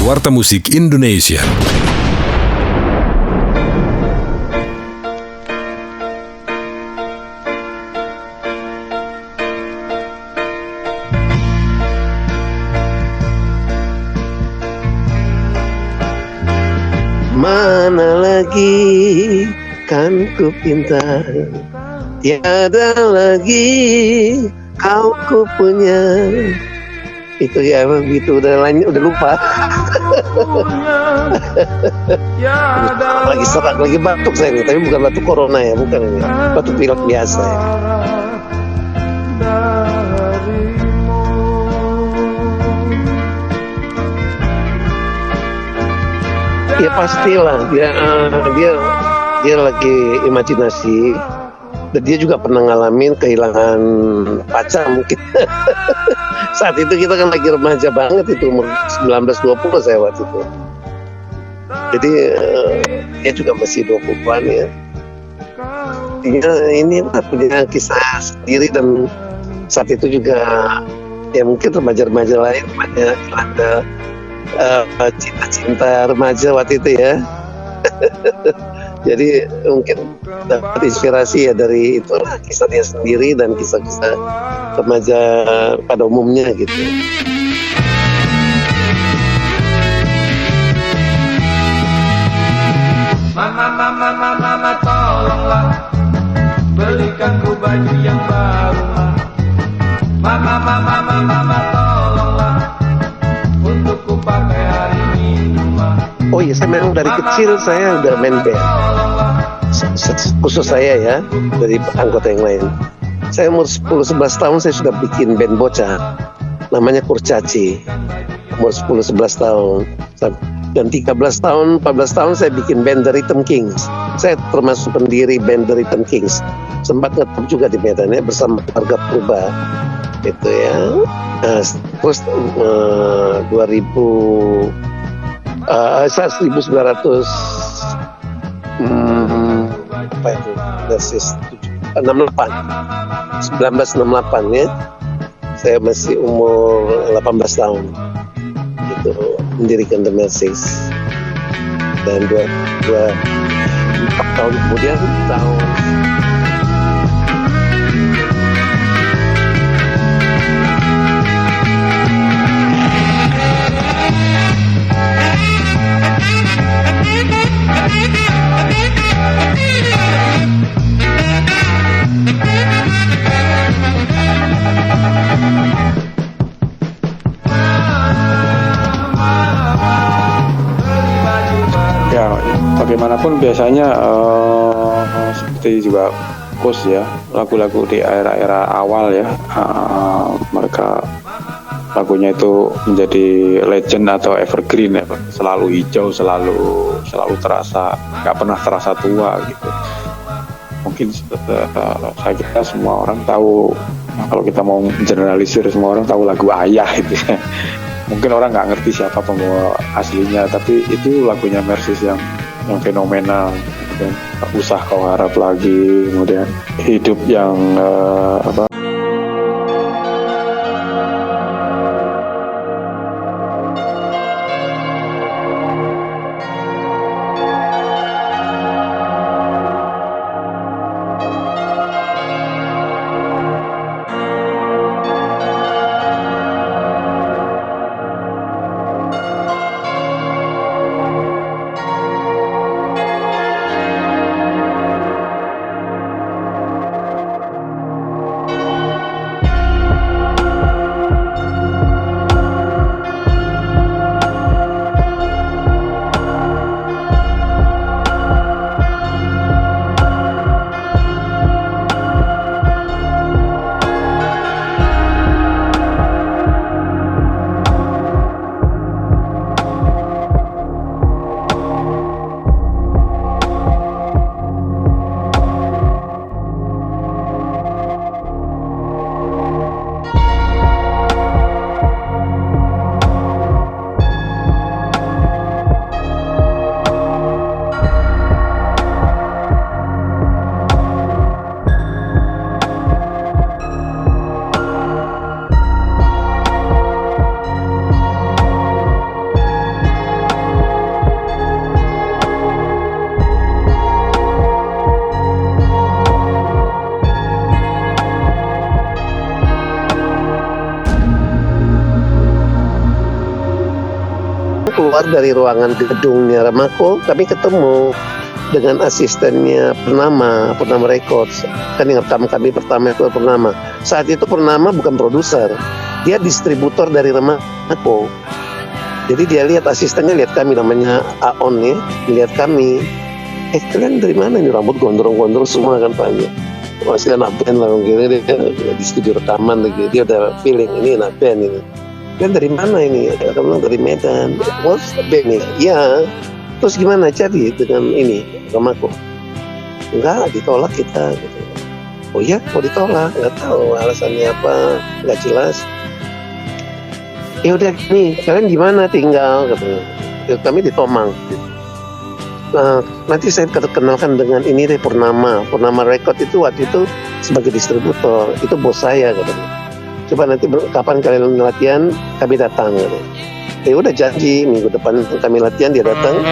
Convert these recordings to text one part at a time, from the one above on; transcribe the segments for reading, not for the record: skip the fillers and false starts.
Warta Musik Indonesia. Mana lagi kan ku pinta, tiada lagi kau ku punya. Itu ya begitu, udah lupa. Lagi serak, lagi batuk saya ini, tapi bukan batuk corona ya, bukan ini, batuk pilek biasa ya. Ya pastilah dia lagi imajinasi, dan dia juga pernah ngalamin kehilangan pacar mungkin. Saat itu kita kan lagi remaja banget, itu umur 19-20 saya waktu itu. Jadi dia juga masih 20-an ya. Ini punya kisah sendiri, dan saat itu juga ya mungkin remaja-remaja lain banyak ada cinta-cinta remaja waktu itu ya. Jadi mungkin dapat inspirasi ya dari itu kisah dia sendiri dan kisah-kisah remaja pada umumnya gitu. Mama, tolonglah belikanku baju yang baru. Mama, tolonglah untuk ku pakai hari Minggu. Oh iya, saya memang dari kecil saya udah main band. Khusus saya ya, dari anggota yang lain. Saya umur 10-11 tahun saya sudah bikin band bocah, namanya Kurcaci. Umur 10-11 tahun. Dan 13 tahun, 14 tahun saya bikin band The Rhythm Kings. Saya termasuk pendiri band The Rhythm Kings. Sempat ngetop juga di Medan ya, bersama keluarga Purba. Gitu ya. Terus 1900 apa itu? 1968 ya. Saya masih umur 18 tahun. Gitu, mendirikan The Messies. Dan 4 tahun kemudian tahun ya, bagaimanapun biasanya seperti juga Kus ya, lagu-lagu di era-era awal ya, mereka lagunya itu menjadi legend atau evergreen ya, selalu hijau, selalu terasa, nggak pernah terasa tua gitu. Mungkin saya kira semua orang tahu, kalau kita mau generalisir, semua orang tahu lagu Ayah itu ya. Mungkin orang nggak ngerti siapa pembawa aslinya, tapi itu lagunya Messies yang fenomenal. Kemudian Usah Kau Harap Lagi, kemudian Hidup yang keluar dari ruangan gedungnya Ramako, kami ketemu dengan asistennya Purnama Records. Kan yang rekam kami pertama itu Purnama. Saat itu Purnama bukan produser, dia distributor dari Ramako. Jadi dia lihat, asistennya lihat kami, namanya Aon ya, lihat kami. Kalian dari mana ini, rambut gondrong-gondrong semua kan tanya. Masih anak band lah, kira dia di studio rekaman lagi, dia udah feeling ini anak band ini. Kalian dari mana ini? Kita bilang dari Medan. Oh, band nih? Iya. Terus gimana cari dengan ini Ramako? Enggak, ditolak kita gitu. Oh iya, mau ditolak, nggak tahu alasannya apa, nggak jelas. Ya udah nih, kalian gimana tinggal katanya. Ya, kami di Tomang. Nah, nanti saya kenalkan dengan ini deh, Purnama Record itu waktu itu sebagai distributor, itu bos saya katanya. Coba nanti kapan kalian latihan, kami datang katanya. Ya udah janji, minggu depan kami latihan, dia datang.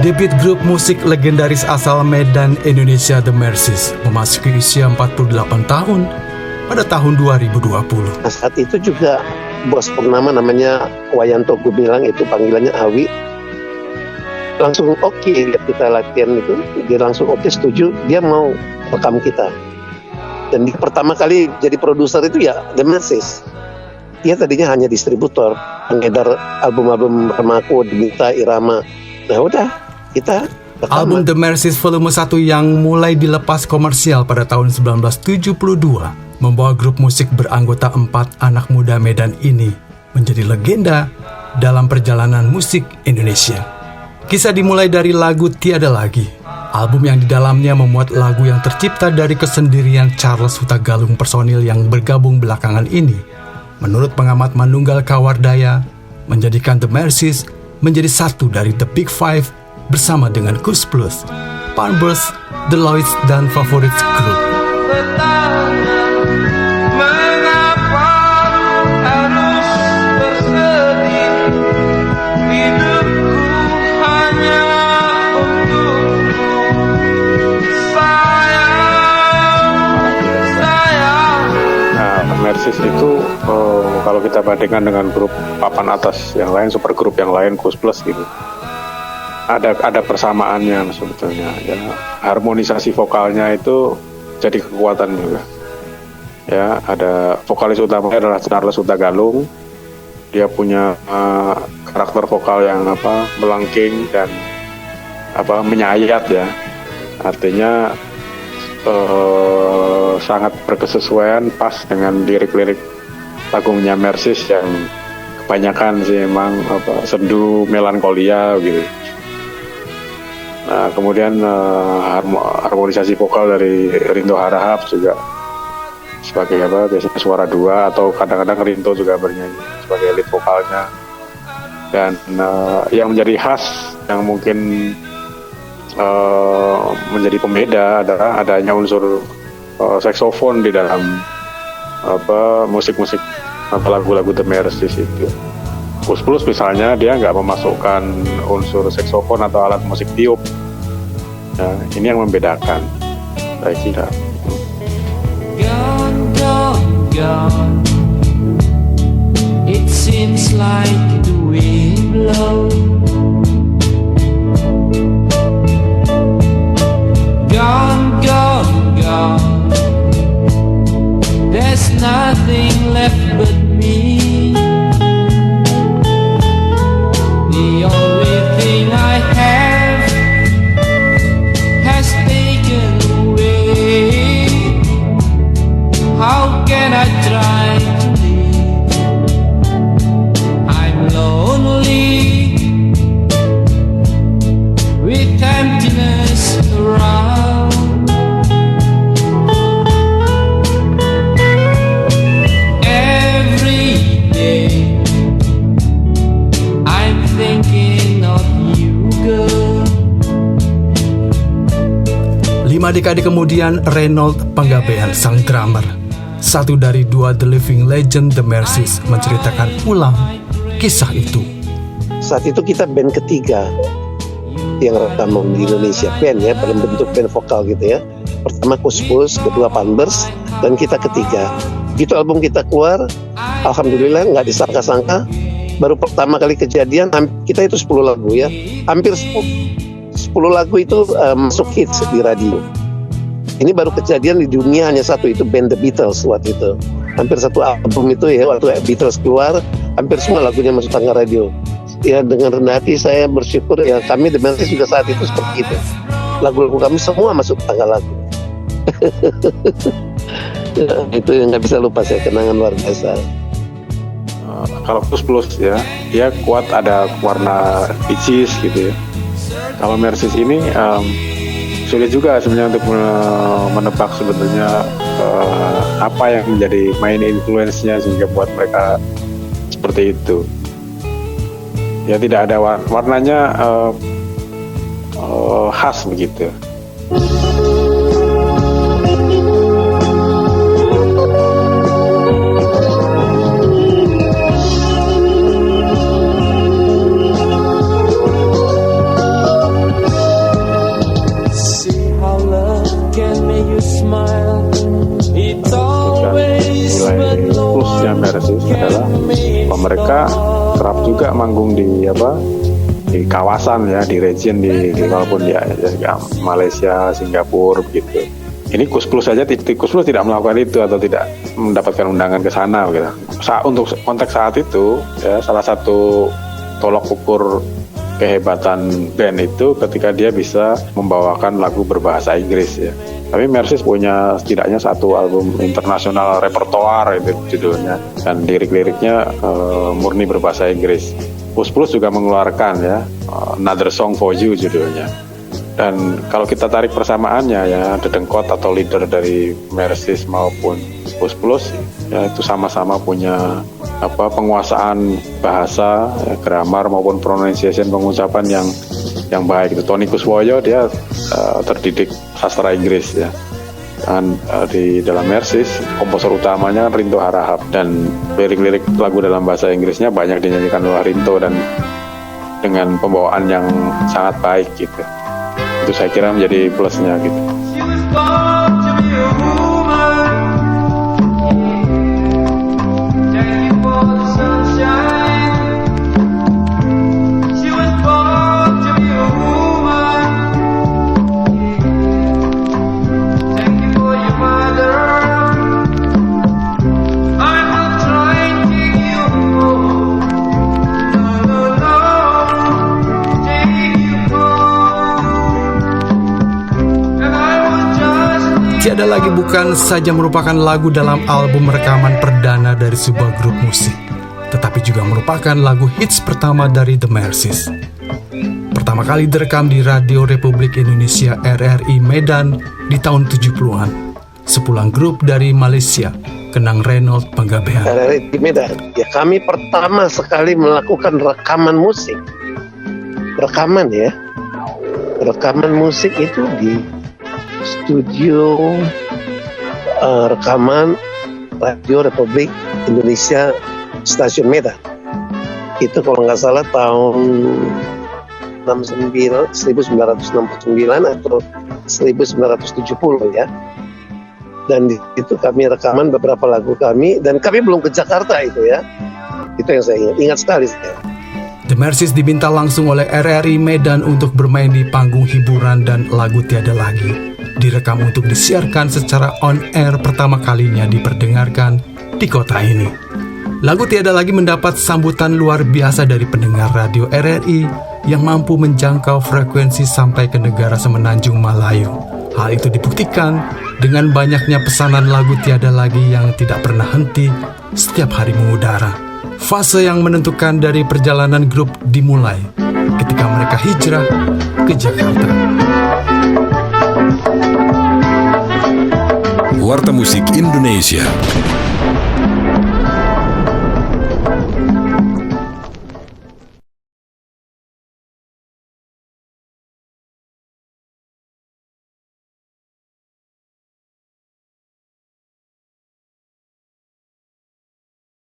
Debut grup musik legendaris asal Medan, Indonesia, The Mercies, memasuki usia 48 tahun pada tahun 2020. Nah, saat itu juga bos Purnama namanya Wayanto Gumilang, itu panggilannya Awi. Langsung oke, lihat kita latihan itu, dia langsung oke, setuju, dia mau rekam kita. Dan pertama kali jadi produser itu ya The Mercies. Dia tadinya hanya distributor, pengedar album-album Ramako, Demita, Irama. Nah udah, kita rekaman. Album The Mercies volume 1 yang mulai dilepas komersial pada tahun 1972 membawa grup musik beranggota 4 anak muda Medan ini menjadi legenda dalam perjalanan musik Indonesia. Kisah dimulai dari lagu Tiada Lagi, album yang di dalamnya memuat lagu yang tercipta dari kesendirian Charles Hutagalung personil yang bergabung belakangan ini. Menurut pengamat Manunggal Kawardaya, menjadikan The Mercies menjadi satu dari The Big Five bersama dengan Kus Plus, Panbers, The Lloyds, dan Favorites Group. Mengapa harus bersedih? Hidupku hanya untukmu. Sayang. Nah, Mercies itu kalau kita bandingkan dengan grup papan atas yang lain, super grup yang lain, Kus Plus gitu, ada persamaannya sebetulnya. Ya, harmonisasi vokalnya itu jadi kekuatan juga. Ya, ada vokalis utamanya adalah Charles Hutagalung. Dia punya karakter vokal yang melengking dan menyayat ya. Artinya sangat berkesesuaian pas dengan lirik-lirik lagunya Mercies yang kebanyakan sih emang sendu melankolia gitu. Nah, kemudian harmonisasi vokal dari Rinto Harahap juga sebagai biasanya suara dua, atau kadang-kadang Rinto juga bernyanyi sebagai lead vokalnya. Dan yang menjadi khas, yang mungkin menjadi pembeda adalah adanya unsur saksofon di dalam musik-musik lagu-lagu The Mercies itu. Kus Plus misalnya dia nggak memasukkan unsur saksofon atau alat musik tiup. Nah, ini yang membedakan, saya kira. Gone, gone, gone. It seems like the wind blows. Gone, gone, gone. There's nothing left but me. The only thing I have has taken away. How can I try to live? I'm lonely with emptiness around. Every day I'm thinking of you, girl. 5 dekade kemudian, Reynold Panggabean, sang drummer, satu dari dua The Living Legend The Mercies, menceritakan ulang kisah itu. Saat itu kita band ketiga yang rekam di Indonesia, band ya, dalam bentuk band vokal gitu ya. Pertama Kus Plus, kedua Panbers, dan kita ketiga. Begitu album kita keluar, alhamdulillah nggak disangka-sangka baru pertama kali kejadian, kita itu 10 lagu ya, hampir 10 lagu itu masuk hits di radio. Ini baru kejadian di dunia hanya satu, itu band The Beatles waktu itu. Hampir satu album itu ya, waktu Beatles keluar, hampir semua lagunya masuk tangga radio. Ya dengan rendah hati saya bersyukur ya, kami The Beatles juga saat itu seperti itu. Lagu-lagu kami semua masuk tangga lagu. Ya, itu yang nggak bisa lupa saya, kenangan luar biasa. Kalau plus ya, dia kuat, ada warna peaches gitu ya. Kalau Mercies ini sulit juga sebenarnya untuk menebak sebenarnya apa yang menjadi main influence-nya sehingga buat mereka seperti itu. Ya tidak ada warnanya khas begitu. Mercies adalah mereka kerap juga manggung di kawasan ya, di region walaupun di Malaysia, Singapura begitu. Ini Kus Plus saja, Kus Plus tidak melakukan itu atau tidak mendapatkan undangan ke sana gitu. Untuk konteks saat itu ya, salah satu tolok ukur kehebatan band itu ketika dia bisa membawakan lagu berbahasa Inggris ya. Tapi Mercies punya setidaknya satu album internasional repertoire itu judulnya, dan lirik-liriknya murni berbahasa Inggris. Kus Plus juga mengeluarkan ya Another Song for You judulnya. Dan kalau kita tarik persamaannya ya, dedengkot atau leader dari Mercies maupun Kus Plus ya, itu sama-sama punya penguasaan bahasa ya, grammar maupun pronunciation, pengucapan yang baik. Itu Tony Kuswoyo dia terdidik sastra Inggris ya. Dan di dalam Mercies komposer utamanya Rinto Harahap, dan lirik-lirik lagu dalam bahasa Inggrisnya banyak dinyanyikan oleh Rinto dan dengan pembawaan yang sangat baik gitu. Itu saya kira menjadi plusnya gitu. Tiada Lagi bukan saja merupakan lagu dalam album rekaman perdana dari sebuah grup musik, tetapi juga merupakan lagu hits pertama dari The Mercies. Pertama kali direkam di Radio Republik Indonesia RRI Medan di tahun 70-an, sepulang grup dari Malaysia, Kenang Reynold Penggabean. RRI di Medan, ya kami pertama sekali melakukan rekaman musik. Rekaman musik itu di studio rekaman Radio Republik Indonesia Stasiun Medan. Itu kalau nggak salah tahun 1969 atau 1970 ya. Dan di situ kami rekaman beberapa lagu kami, dan kami belum ke Jakarta itu ya. Itu yang saya ingat sekali saya. The Mercies diminta langsung oleh RRI Medan untuk bermain di panggung hiburan, dan lagu Tiada Lagi direkam untuk disiarkan secara on-air pertama kalinya diperdengarkan di kota ini. Lagu Tiada Lagi mendapat sambutan luar biasa dari pendengar radio RRI yang mampu menjangkau frekuensi sampai ke negara semenanjung Malayu. Hal itu dibuktikan dengan banyaknya pesanan lagu Tiada Lagi yang tidak pernah henti setiap hari mengudara. Fase yang menentukan dari perjalanan grup dimulai ketika mereka hijrah ke Jakarta. Warta Musik Indonesia.